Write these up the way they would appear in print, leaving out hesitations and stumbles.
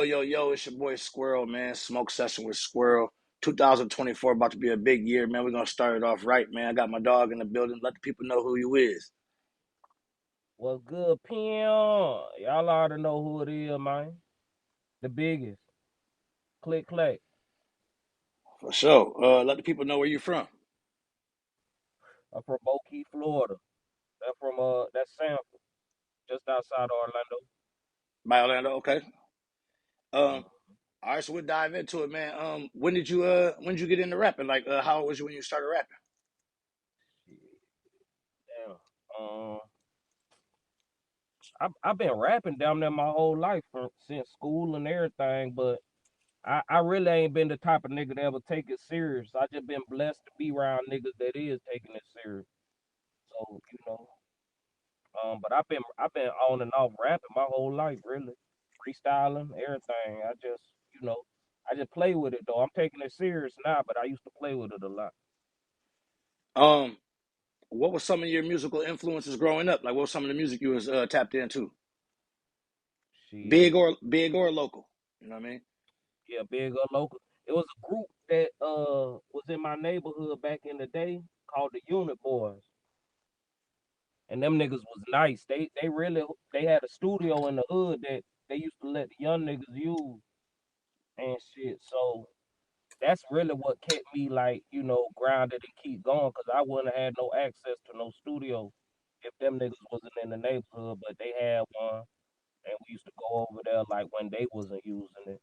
Yo, it's your boy Squirrel, man. Smoke session with Squirrel. 2024 about to be a big year, man. We're gonna start it off right, man. I got my dog in the building. Let the people know who you is. What's good, Pim? Y'all already know who it is, man. The biggest. ClicKlak. For sure. Let the people know where you from. I'm from Oak Key, Florida. That's Sanford, just outside Orlando. By Orlando, okay. Uh, All right, so we'll dive into it, man. When did you get into rapping? Like how old was you when you started rapping? shit, damn. Um, I've been rapping down there my whole life since school and everything, but I really ain't been the type of nigga that ever take it serious. I just been blessed to be around niggas that is taking it serious. So but I've been on and off rapping my whole life, really, freestyling, everything. You know, I just play with it though. I'm taking it serious now, but I used to play with it a lot. Um, what was some of your musical influences growing up? Like what was some of the music you was tapped into? Big Shit, or local? You know what I mean? yeah, big or local. It was a group that was in my neighborhood back in the day called the Unit Boys, and them niggas was nice. They had a studio in the hood that they used to let the young niggas use and shit. So that's really what kept me like, grounded and keep going because I wouldn't have had no access to no studio if them niggas wasn't in the neighborhood, but they had one and we used to go over there like when they wasn't using it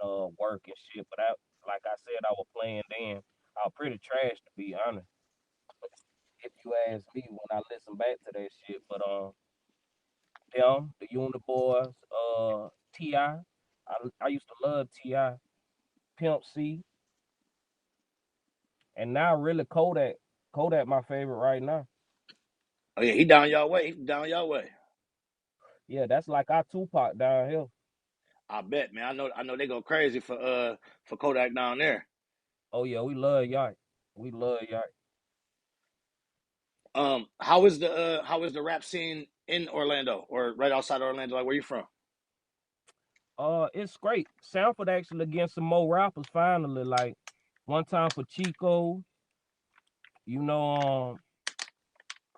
and work and shit. But like I said, I was playing then. I was pretty trash to be honest, if you ask me when I listen back to that shit. But them, the Uniboys, T.I. I used to love T.I., Pimp C, and now really Kodak. Kodak my favorite right now. Oh yeah, he down y'all way. He down y'all way. Yeah, that's like our Tupac down here. I bet, man. I know they go crazy for Kodak down there. Oh yeah, we love Yike. We love Yike. How is the rap scene in Orlando or right outside Orlando? Like where you from? It's great. Sanford actually against some more rappers finally. Like one time for Chico, you know,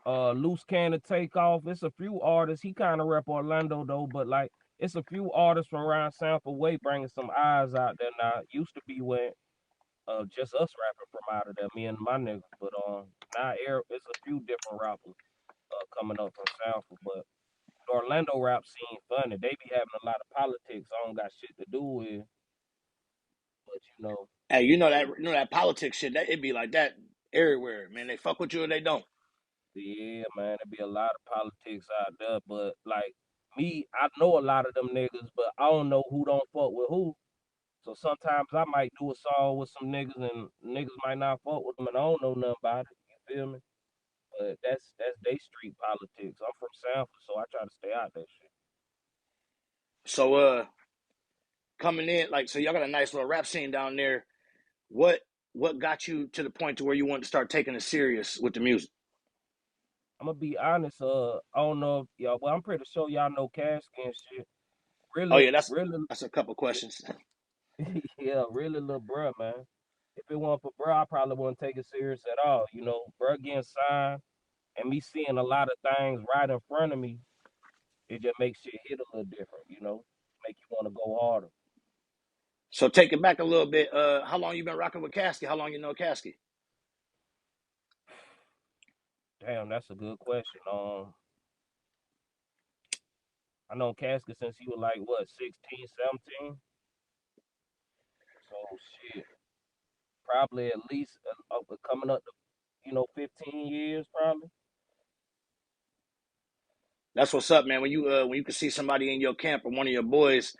Loose Cannon Takeoff. It's a few artists. He kind of rep Orlando though, but like it's a few artists from around Sanford way bringing some eyes out there now. Used to be when just us rapping from out of there, me and my niggas. But it's a few different rappers coming up from Sanford, but the Orlando rap scene funny. They be having a lot of politics I don't got shit to do with, but Hey, you know that politics shit. That it be like that everywhere, man. They fuck with you or they don't. yeah, man, there be a lot of politics out there. But like me, I know a lot of them niggas, but I don't know who don't fuck with who. So sometimes I might do a song with some niggas and niggas might not fuck with them and I don't know nothing about it. You feel me? But that's they street politics. I'm from Sanford, so I try to stay out that shit. So coming in like so y'all got a nice little rap scene down there. What what got you to the point to where you wanted to start taking it serious with the music? I'm gonna be honest. I don't know if y'all. Well, I'm pretty sure y'all know Caskey and shit. Oh Really, yeah, that's really, that's a couple questions. yeah, really, little bruh, man. If it weren't for bruh, I probably wouldn't take it serious at all. Bruh getting signed and me seeing a lot of things right in front of me, it just makes shit hit a little different. Make you want to go harder. So take it back a little bit. How long you been rocking with Caskey? How long you know Caskey? Damn, that's a good question. I know Casket since he was like what 16, 17. So shit, probably at least coming up to 15 years probably. That's what's up, man. When you can see somebody in your camp or one of your boys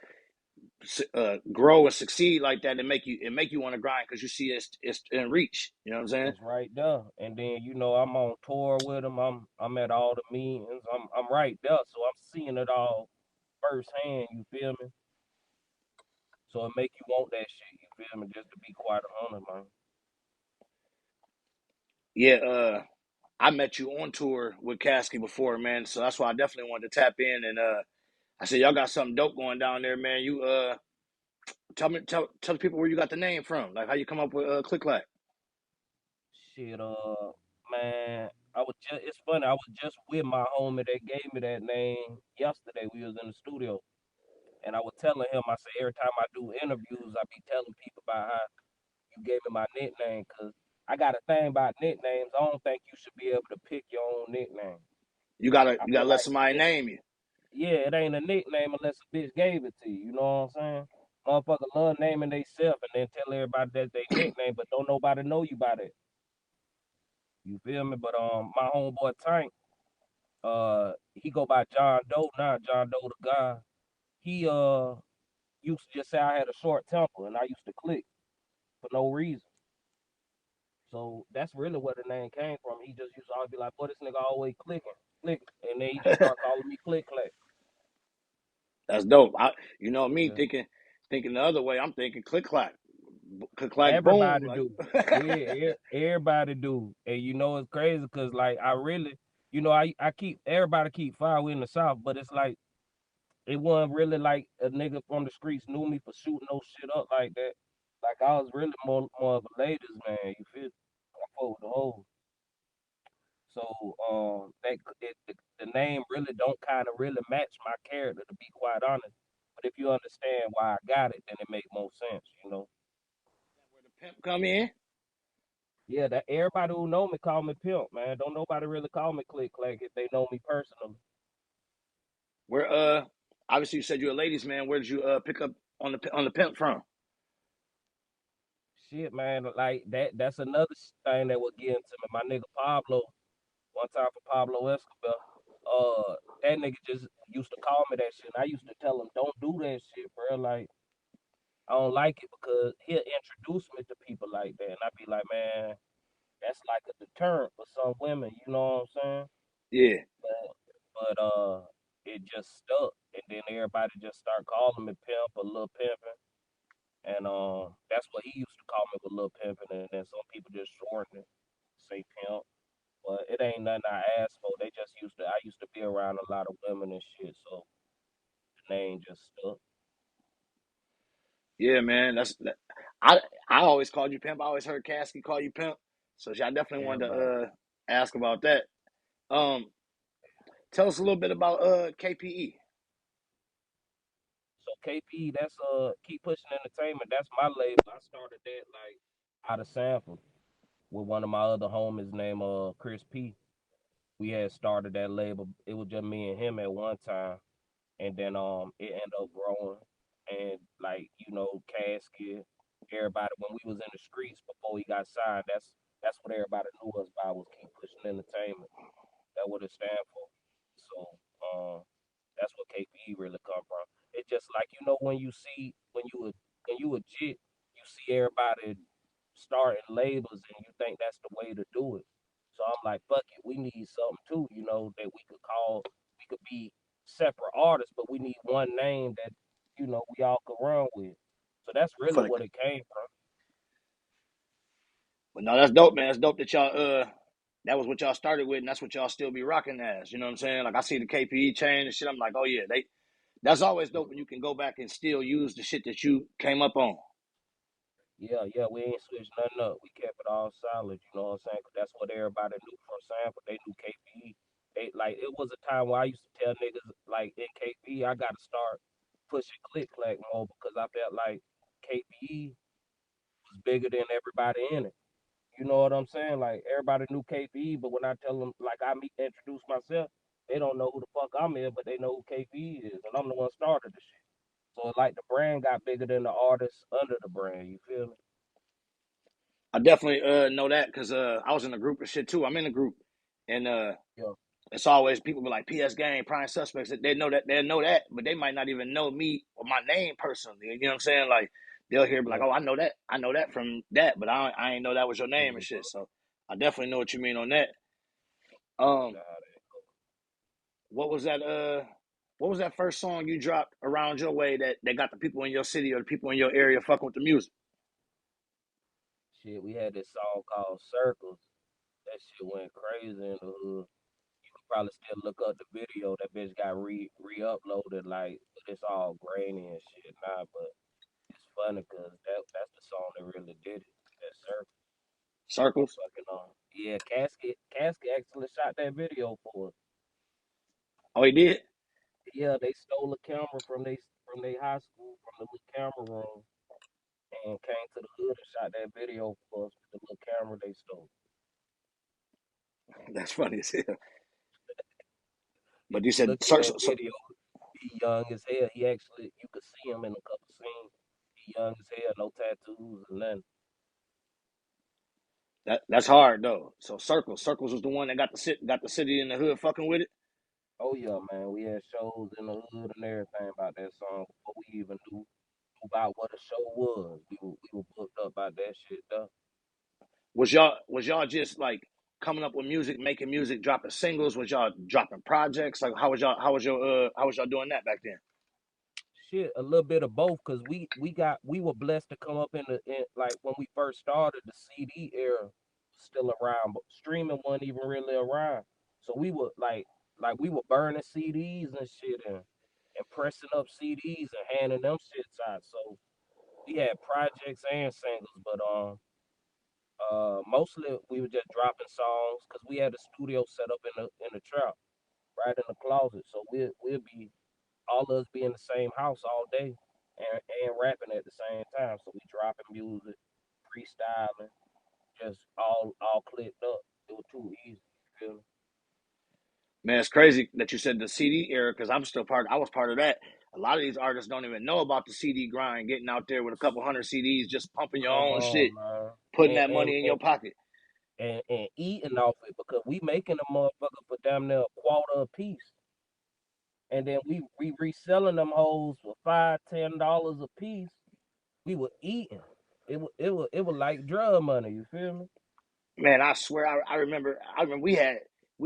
grow and succeed like that, it make you want to grind because you see it's in reach. You know what I'm saying? It's right there. And then I'm on tour with him. I'm at all the meetings. I'm right there, so I'm seeing it all firsthand. You feel me? So it make you want that shit. You feel me? Just to be quite honest, man. Yeah. I met you on tour with Caskey before, man. So that's why I definitely wanted to tap in and I said y'all got something dope going down there, man. You tell the people where you got the name from, like how you come up with ClicKlak. Shit, man, it's funny. I was just with my homie that gave me that name yesterday. We was in the studio, and I was telling him, I said, every time I do interviews, I be telling people about how you gave me my nickname, cause I got a thing about nicknames. I don't think you should be able to pick your own nickname. I You gotta feel let like somebody name you. yeah, it ain't a nickname unless a bitch gave it to you. You know what I'm saying? Motherfucker love naming theyself and then tell everybody that's their nickname, but don't nobody know you by that. You feel me? But my homeboy Tank, he go by John Doe now. John Doe the guy. He used to just say I had a short temper and I used to click for no reason. So that's really where the name came from. He just used to always be like, "Boy, this nigga always clicking," and then he just start calling me ClicKlak. That's dope. You know me Yeah. thinking the other way. I'm thinking click clack, boom. Everybody Like do. Yeah, everybody do. And you know it's crazy because like I really, I keep everybody keep fire in the South, but it's like it wasn't really like a nigga from the streets knew me for shooting no shit up like that. Like I was really more of a ladies man. You feel? I fuck with the whole. So the name really don't kind of really match my character to be quite honest. But if you understand why I got it, then it make more sense. where the pimp come in. Yeah, that everybody who know me call me Pimp, man. Don't nobody really call me ClicKlak if they know me personally. Where obviously you said you're a ladies man. Where did you pick up on the pimp from? Shit, man, like that's another thing that would get into me. My nigga Pablo, one time for Pablo Escobar, that nigga just used to call me that shit. And I used to tell him, don't do that shit, bro. Like, I don't like it because he'll introduce me to people like that. And I'd be like, man, that's like a deterrent for some women, you know what I'm saying? Yeah. But it just stuck, and then everybody just started calling me pimp or little pimpin', and that's what he used to call me with little pimpin', and then some people just shorten it, say pimp, but it ain't nothing I asked for. They just I used to be around a lot of women and shit, so the name just stuck. Yeah, man. I I always called you pimp. I always heard Caskey call you pimp. So yeah, I definitely wanted to Everybody. ask about that. Um, tell us a little bit about KPE. So KP, that's Keep Pushing Entertainment. That's my label. I started that like out of sample with one of my other homies named Chris P. We had started that label. It was just me and him at one time, and then it ended up growing, and like Caskey, everybody when we was in the streets before he got signed, that's what everybody knew us by was Keep Pushing Entertainment. That what it stand for. So um that's what KPE really come from. It's just like when you see when you a jit, you see everybody starting labels and you think that's the way to do it. So I'm like, fuck it, we need something too, that we could be separate artists, but we need one name that, we all could run with. So that's really For the, what it came from. but no, that's dope, man. That's dope that y'all that was what y'all started with, and that's what y'all still be rocking as. You know what I'm saying? Like I see the KPE chain and shit. I'm like, oh yeah, they. That's always dope when you can go back and still use the shit that you came up on. Yeah, yeah, we ain't switched nothing up. We kept it all solid, you know what I'm saying? 'Cause that's what everybody knew from sample. They knew KP. They like it was a time where I used to tell niggas like in KP, I gotta start pushing ClicKlak more because I felt like KP was bigger than everybody in it. You know what I'm saying? Like everybody knew KP, but when I tell them like introduce myself, they don't know who the fuck I'm in, but they know who KP is, and I'm the one started the shit. So like the brand got bigger than the artist under the brand. You feel me? I definitely know that because I was in a group of shit too. I'm in a group, and Yeah. it's always people be like PS Gang, Prime Suspects. They know that, but they might not even know me or my name personally. You know what I'm saying? Like they'll hear be like, Yeah. oh, I know that from that, but I ain't know that was your name and Mhm. shit. So I definitely know what you mean on that. You Um, know how that what was that? What was that first song you dropped around your way that got the people in your city or the people in your area fucking with the music? shit. We had this song called Circles. That shit went crazy in the hood. Probably still look up the video. That bitch got re-uploaded, like, but it's all grainy and shit now. But it's funny because that's the song that really did it. That circle. Circles. Fucking yeah, Caskey actually shot that video for us. Oh, he did. Yeah, they stole a camera from they high school from the little camera room and came to the hood and shot that video for us with the little camera they stole. That's funny as hell. If But you you said look at that video, he young as hell. He actually, you could see him in a couple scenes. He young as hell, no tattoos and nothing. that's hard though. So circles was the one that got the city in the hood fucking with it. Oh yeah, man. We had shows in the hood and everything about that song before we even knew about what a show was. We were booked up about that shit though. Was y'all just like coming up with music, making music, dropping singles? Was y'all dropping projects? Like how was y'all doing that back then? Shit, a little bit of both, cause we were blessed to come up like when we first started, the CD era was still around, but streaming wasn't even really around. So we were like we were burning CDs and shit and pressing up CDs and handing them shits out. So we had projects and singles, but mostly we were just dropping songs because we had the studio set up in the trap right in the closet. So we'll be all of us be in the same house all day and rapping at the same time. So we dropping music, freestyling, just all clicked up. It was too easy. You feel me? Man, it's crazy that you said the CD era because I was part of that. A lot of these artists don't even know about the CD grind, getting out there with a couple hundred CDs, just pumping your Come own shit, on, man. putting And that and money in and, your pocket. and eating off it because we making a motherfucker for damn near a quarter a piece. And then we reselling them hoes for $5, $10 a piece. We were eating. It was like drug money, you feel me? Man, I swear, I remember we had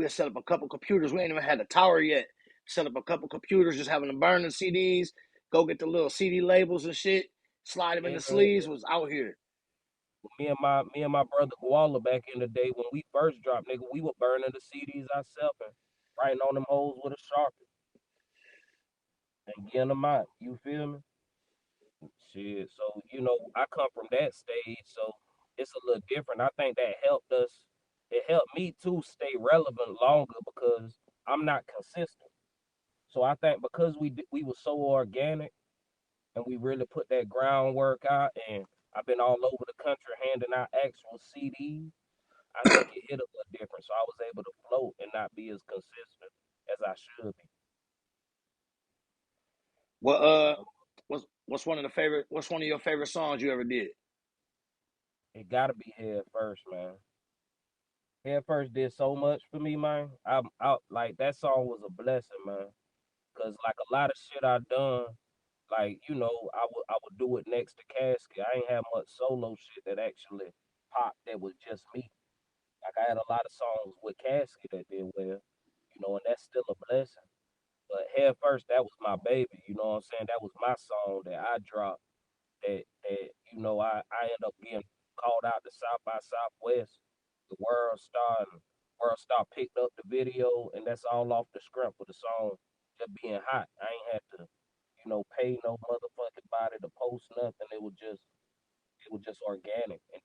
set up a couple computers. We ain't even had a tower yet. Set up a couple computers, just having to burn the CDs, go get the little CD labels and shit, slide them in the Yeah, sleeves. Was out here. me and my brother Koala back in the day when we first dropped, nigga, we were burning the CDs ourselves and writing on them holes with a sharpie and getting them out. You feel me? Shit. So I come from that stage, so it's a little different. I think that helped us. It helped me to stay relevant longer because I'm not consistent. So I think because we were so organic and we really put that groundwork out, and I've been all over the country handing out actual CDs. I think it hit a little different, so I was able to float and not be as consistent as I should be. What You know, what's one of your favorite songs you ever did? it gotta be head first, man. Head first did so much for me, man. I'm out like that song was a blessing, man. Cause like a lot of shit I done, like I would do it next to Caskey. I ain't have much solo shit that actually popped that was just me. Like I had a lot of songs with Caskey that did well, and that's still a blessing. But head first, that was my baby. You know what I'm saying? That was my song that I dropped. I end up getting called out to South by Southwest, the World Star, and World Star picked up the video, and that's all off the script for the song just being hot. I ain't had to, pay no motherfucking body to post nothing. It was just organic and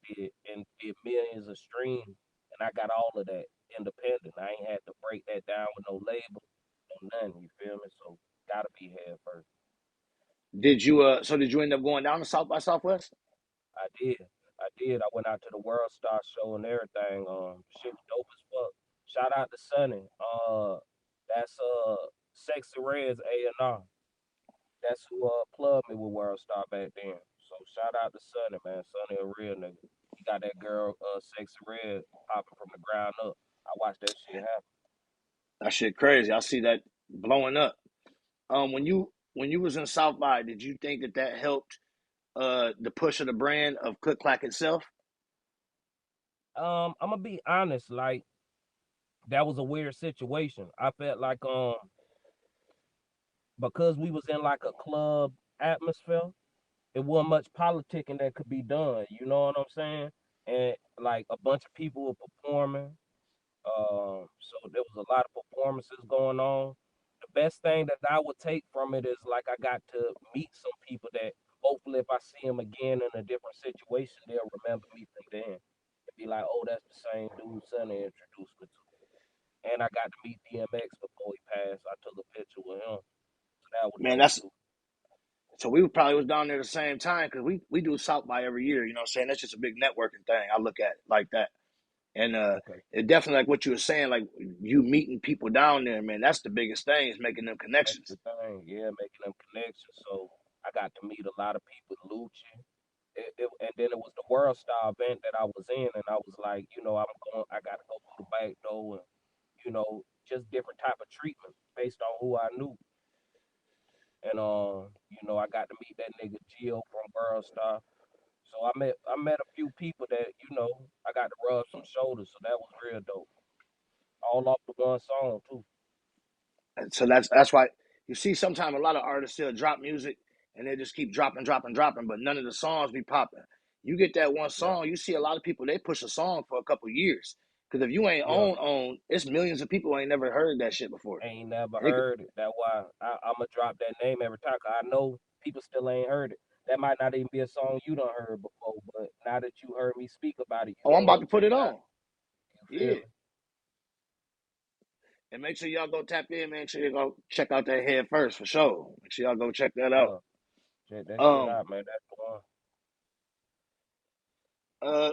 did millions of streams, and I got all of that independent. I ain't had to break that down with no label, no nothing. You feel me? So gotta be head first. Did you end up going down to South by Southwest? I did. I did. I went out to the World Star show and everything. Shit was dope as fuck. Shout out to Sonny. That's Sexy Red's A&R. That's who plugged me with World Star back then. So shout out to Sonny, man. Sonny a real nigga. He got that girl, Sexy Red, popping from the ground up. I watched that shit happen. That shit crazy. I see that blowing up. When you was in South by, did you think that helped the push of the brand of ClicKlak itself? I'm gonna be honest, like that was a weird situation. I felt like because we was in like a club atmosphere, it wasn't much politicking that could be done. You know what I'm saying? And like a bunch of people were performing. So there was a lot of performances going on. The best thing that I would take from it is like I got to meet some people that hopefully if I see them again in a different situation, they'll remember me from then and be like, oh, that's the same dude Sonny introduced me to. And I got to meet DMX before he passed. I took a picture with him, so that was Man, dope that's too. so we probably was down there the same time because we do South by every year. You know what I'm saying? That's just a big networking thing. I look at it like that. And Okay, it definitely like what you were saying, like you meeting people down there, man. That's the biggest thing is making them that's connections. the thing. Yeah, making them connections. So I got to meet a lot of people, Lucci. And then it was the World Star event that I was in, and I was like, I got to go through the back door, and just different type of treatment based on who I knew, and I got to meet that nigga Gio from World Star. So I met a few people that I got to rub some shoulders, so that was real dope. All off the one song too. And so that's why you see sometimes a lot of artists still drop music and they just keep dropping, dropping, dropping, but none of the songs be popping. You get that one Yeah, song, you see a lot of people they push a song for a couple years. Because if you ain't yeah. it's millions of people who ain't never heard that shit before. Ain't never And heard it. That's why I'ma drop that name every time. 'Cause I know people still ain't heard it. That might not even be a song you done heard before, but now that you heard me speak about it, you oh, I'm gonna about want to to put check it it out. on. You feel Yeah. me? And make sure y'all go tap in, make sure you go check out that head first for sure. Make sure y'all go check that out. Yeah, check that shit Um out, man. That's the one. uh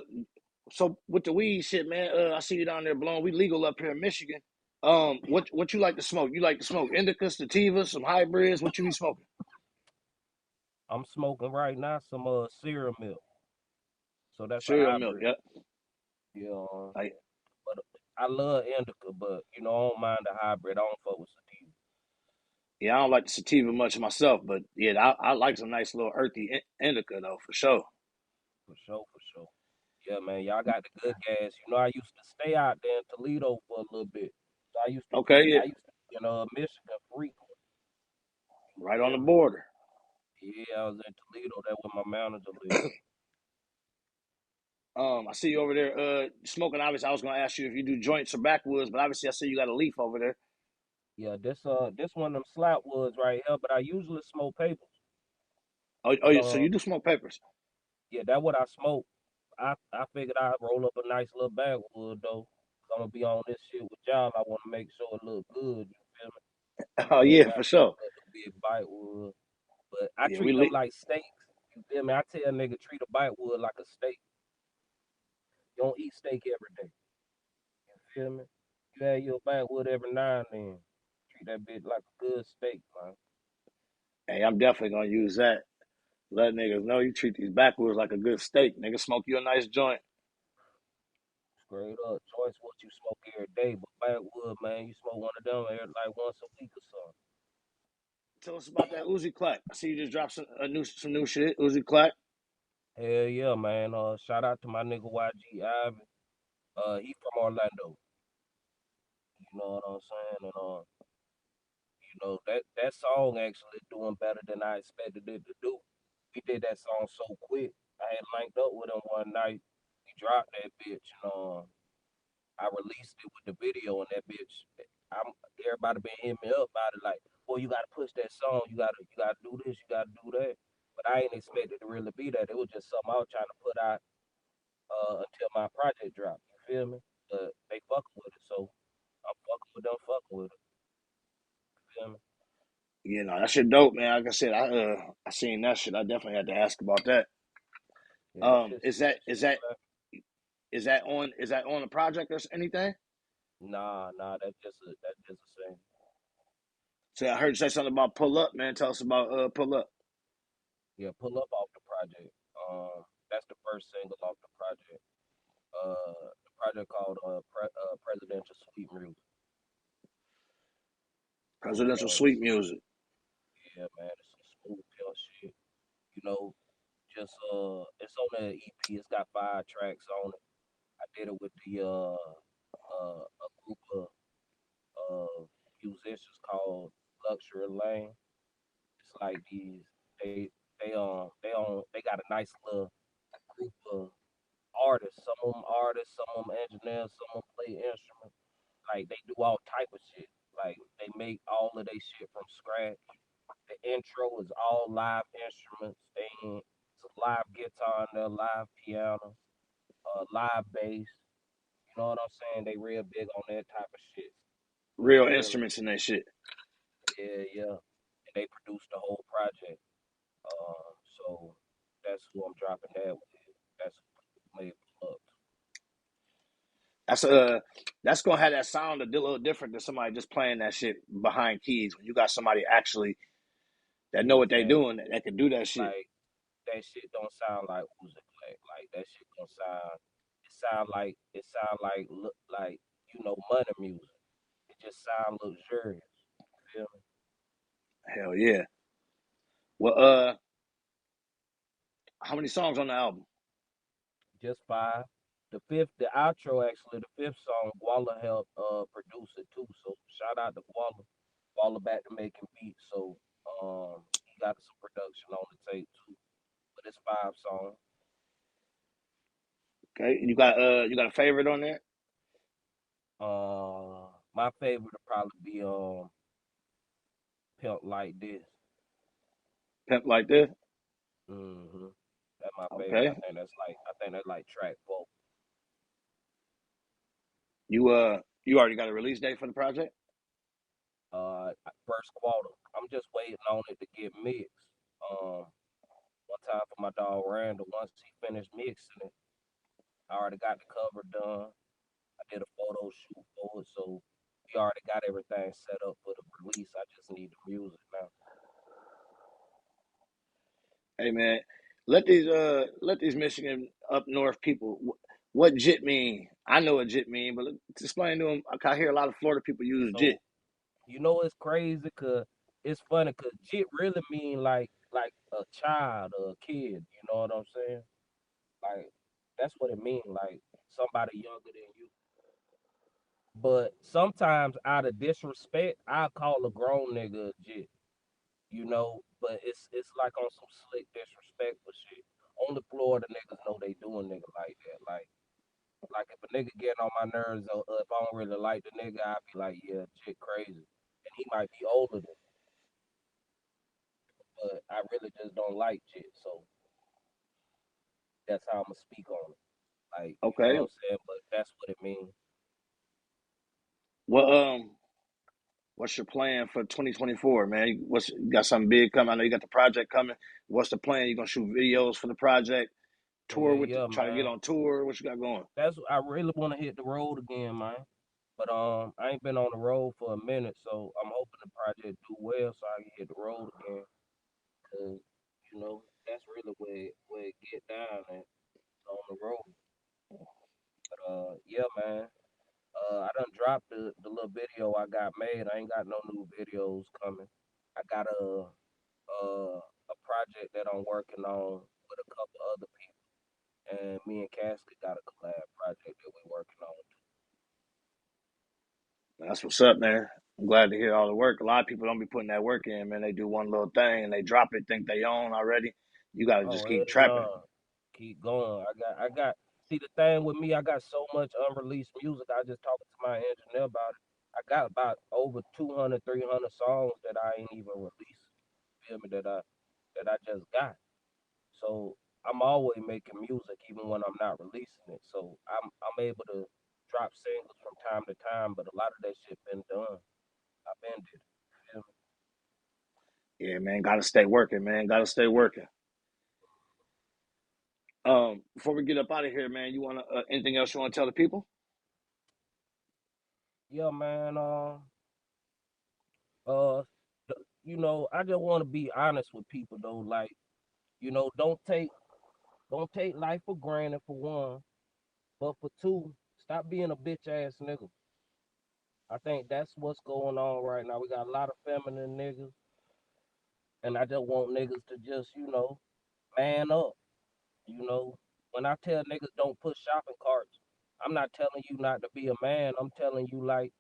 so with the weed shit, man, I see you down there blowing. We legal up here in Michigan. What you like to smoke? You like to smoke indicas, sativas, some hybrids? What you be smoking? I'm smoking right now some cereal milk. So that's a Cereal milk, hybrid. yeah. Yeah, Like but I love indica, but I don't mind the hybrid. I don't fuck with sativa. yeah, I don't like the sativa much myself, but yeah, I like some nice little earthy indica though, for sure. For sure, for sure. Yeah, man, y'all got the good gas. I used to stay out there in Toledo for a little bit. So Okay, yeah. I used to be in Michigan frequent. You Right on feel the me? border. Yeah, I was in Toledo. That's where my manager lived. I see you over there smoking. Obviously, I was gonna ask you if you do joints or backwoods, but obviously I see you got a leaf over there. Yeah, this one of them slap woods right here, but I usually smoke papers. Oh, But yeah, so you do smoke peppers. yeah, that's what I smoke. I figured I'd roll up a nice little backwood though. Cause I'm gonna be on this shit with y'all. I wanna make sure it look good, you feel me? Oh So it yeah, got for to sure. look a big bite wood. But I Yeah, we treat them leave. like steaks. You feel me? I tell a nigga treat a bite wood like a steak. You don't eat steak every day. You feel me? You have your backwood every now and then. Treat that bitch like a good steak, man. Hey, I'm definitely gonna use that. Let niggas know you treat these backwoods like a good steak. Nigga, smoke you a nice joint. Straight up. Choice what you smoke every day, but backwood, man, you smoke one of them every, like once a week or something. Tell us about that Uzi Clack. I see you just dropped some new shit. Uzi Clack. Hell yeah, man. Shout out to my nigga YG Ivan. He from Orlando. You know what I'm saying? And that song actually doing better than I expected it to do. We did that song so quick. I had linked up with him one night. We dropped that bitch, and I released it with the video, and that bitch, I'm everybody been hitting me up about it, like, boy, you gotta push that song, you gotta do this, you gotta do that. But I ain't expected to really be that. It was just something I was trying to put out until my project dropped. You feel me? But they fucking with it, so I'm fucking with them, fucking with it. You feel me? You know, that shit dope, man. Like I said, I seen that shit. I definitely had to ask about that. Yeah, that shit, Is that shit slap. is that on the project or anything? Nah, that's just a thing. So I heard you say something about pull up, man. Tell us about pull up. Yeah, pull up off the project. That's the first single off the project. The project called Presidential Suite Music. Presidential It's suite music. Yeah, man, it's some smooth pill shit. You know, just it's on the EP. It's got 5 tracks on it. I did it with a group of musicians called Luxury Lane. It's like they got a nice little group of artists. Some of them artists, some of them engineers, some of them play instruments. Like they do all type of shit. Like they make all of their shit from scratch. The intro is all live instruments. It's a live guitar and a live piano, live bass. You know what I'm saying? They real big on that type of shit. You Real feel me? instruments and that shit. Yeah, yeah. And they produce the whole project. So that's who I'm dropping that with. That's who made up. That's that's gonna have that sound a little different than somebody just playing that shit behind keys. When you got somebody actually that know what they doing, Exactly. that can do that shit. Like that shit don't sound like music. Like that shit don't sound. It sound like look like money music. It just sound luxurious. You feel me? Hell yeah. Well, how many songs on the album? Just five. The outro actually, the fifth song, Guala helped produce it too. So shout out to Guala. Guala back to making beats. So he got some production on the tape too. But it's five songs. Okay, you got a favorite on there? My favorite would probably be Pimp Like This. Pimp Like This. hmm That's my favorite. Okay. I think that's like track 4. You already got a release date for the project? First quarter. I'm just waiting on it to get mixed. Um, One time for my dog Randall. Once he finished mixing it, I already got the cover done. I did a photo shoot for it, so we already got everything set up for the release. I just need the music now. Hey man, let these Michigan up north people what JIT mean. I know what JIT mean, but explain to them. I hear a lot of Florida people use JIT. So it's crazy cause it's funny cause jit really mean like a child or a kid. You know what I'm saying? Like that's what it mean. Like somebody younger than you. But sometimes out of disrespect, I call a grown nigga a jit. But it's like on some slick disrespectful shit. Only Florida niggas know they doing nigga like that. Like if a nigga getting on my nerves, or if I don't really like the nigga, I be like, yeah, shit crazy, and he might be older than, me, but I really just don't like shit. So that's how I'ma speak on it. Like you know Okay. what I'm saying, but that's what it means. Well, what's your plan for 2024, man? You got something big coming? I know you got the project coming. What's the plan? You gonna shoot videos for the project? Tour Yeah, with yeah, try to get man. on tour? What you got going? I really want to hit the road again, man. But I ain't been on the road for a minute, so I'm hoping the project do well so I can hit the road again. Cause that's really where it get down at on the road. But yeah, man. I done dropped the little video I got made. I ain't got no new videos coming. I got a project that I'm working on with a couple other people, and me and Caskey got a collab project that we working on. That's what's up, man. I'm glad to hear all the work. A lot of people don't be putting that work in, man. They do one little thing and they drop it, think they own already. You got to just Oh keep hell trapping. no, keep going. I got. See the thing with me, I got so much unreleased music. I just talking to my engineer about it. I got about over 200, 300 songs that I ain't even released. Feel me? That I just got. So I'm always making music even when I'm not releasing it. So I'm able to drop singles from time to time, but a lot of that shit been done. I've been did it. Feel me? Yeah, man. Got to stay working, man. Got to stay working. Before we get up out of here, man, you want to anything else you want to tell the people? Yeah, man. Uh, I just want to be honest with people though. Like, don't take life for granted for one, but for two, stop being a bitch ass nigga. I think that's what's going on right now. We got a lot of feminine niggas, and I just want niggas to just, man up. You know, when I tell niggas don't push shopping carts, I'm not telling you not to be a man. I'm telling you like,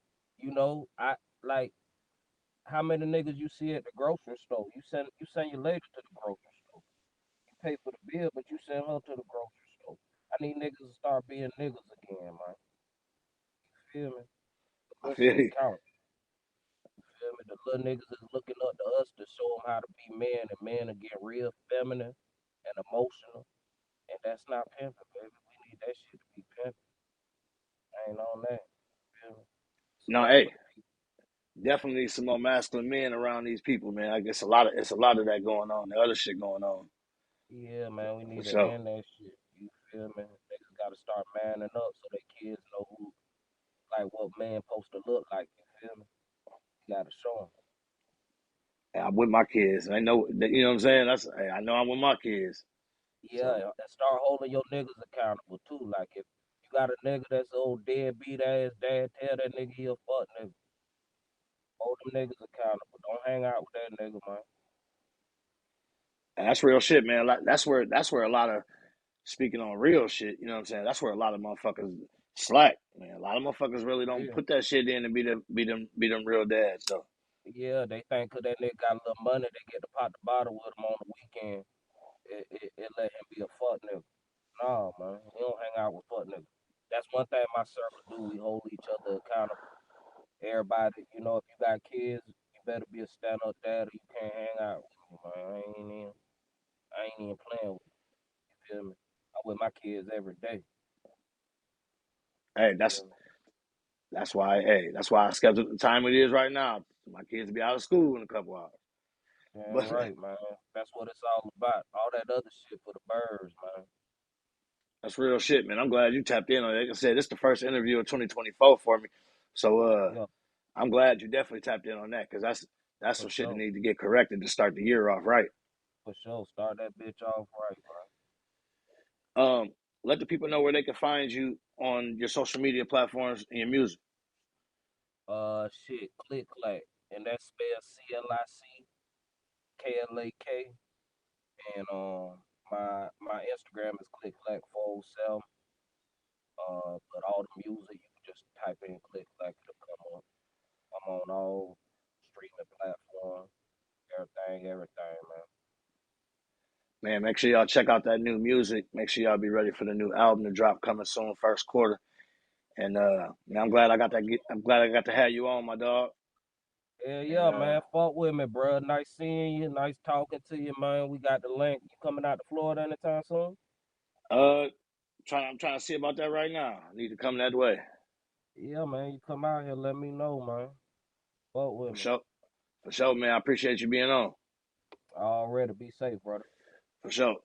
I like how many niggas you see at the grocery store. You send your lady to the grocery store. You pay for the bill, but you send her to the grocery store. I need niggas to start being niggas again, man. You feel me? The I little feel shit you. count. You feel me? The little niggas is looking up to us to show them how to be men, and men are getting real feminine and emotional, and that's not pimping, baby. We need that shit to be pimping. I ain't on that. You feel me? No, Stand hey, for the people. definitely some more masculine men around these people, man. I guess a lot of that going on. The other shit going on Yeah, man, we for need to sure. end that shit. You feel me? Niggas gotta start manning up so their kids know who, like, what man supposed to look like. You feel me? You gotta show them. And I'm with my kids. And I know that, you know what I'm saying. Hey, I know I'm with my kids. Yeah, So and start holding your niggas accountable too. Like if you got a nigga that's old deadbeat ass dad, tell that nigga he a fuck nigga. Hold them niggas accountable. Don't hang out with that nigga, man. and that's real shit, man. Like, that's where a lot of speaking on real shit. You know what I'm saying. That's where a lot of motherfuckers slack, man. A lot of motherfuckers really don't Real. put that shit in and be them real dads. So Yeah, they think 'cause that nigga got a little money, they get to pop the bottle with him on the weekend. It let him be a fuck nigga. Nah, man. We don't hang out with fuck niggas. That's one thing my circle do. We hold each other accountable. Everybody, if you got kids, you better be a stand up dad or you can't hang out with me, man. I ain't even playing with you. You feel me? I'm with my kids every day. hey, You that's feel me? that's why that's why I scheduled the time it is right now. My kids will be out of school in a couple hours. Damn But right, man. That's what it's all about. All that other shit for the birds, man. that's real shit, man. I'm glad you tapped in on it. Like I said, this is the first interview of 2024 for me. So Yeah, I'm glad you definitely tapped in on that because that's for some shit that sure. need to get corrected to start the year off right. For sure. Start that bitch off right, Um, let the people know where they can find you on your social media platforms and your music. man. Shit, ClicKlak. And that's spelled CLICKLAK. And my Instagram is ClicKlak407. But all the music you can just type in ClicKlak, it'll come up. I'm on all streaming platforms, everything, man. Man, make sure y'all check out that new music. Make sure y'all be ready for the new album to drop coming soon, first quarter. And man, I'm glad I got to have you on, my dog. Yeah, And yeah, man. Fuck with me, bro. Nice seeing you. Nice talking to you, man. We got the link. You coming out to Florida anytime soon? uh, I'm trying to see about that right now. I need to come that way Yeah, man. You come out here, let me know, man. Fuck for with me. sure. For sure, man. I appreciate you being on Already be safe, brother. for sure.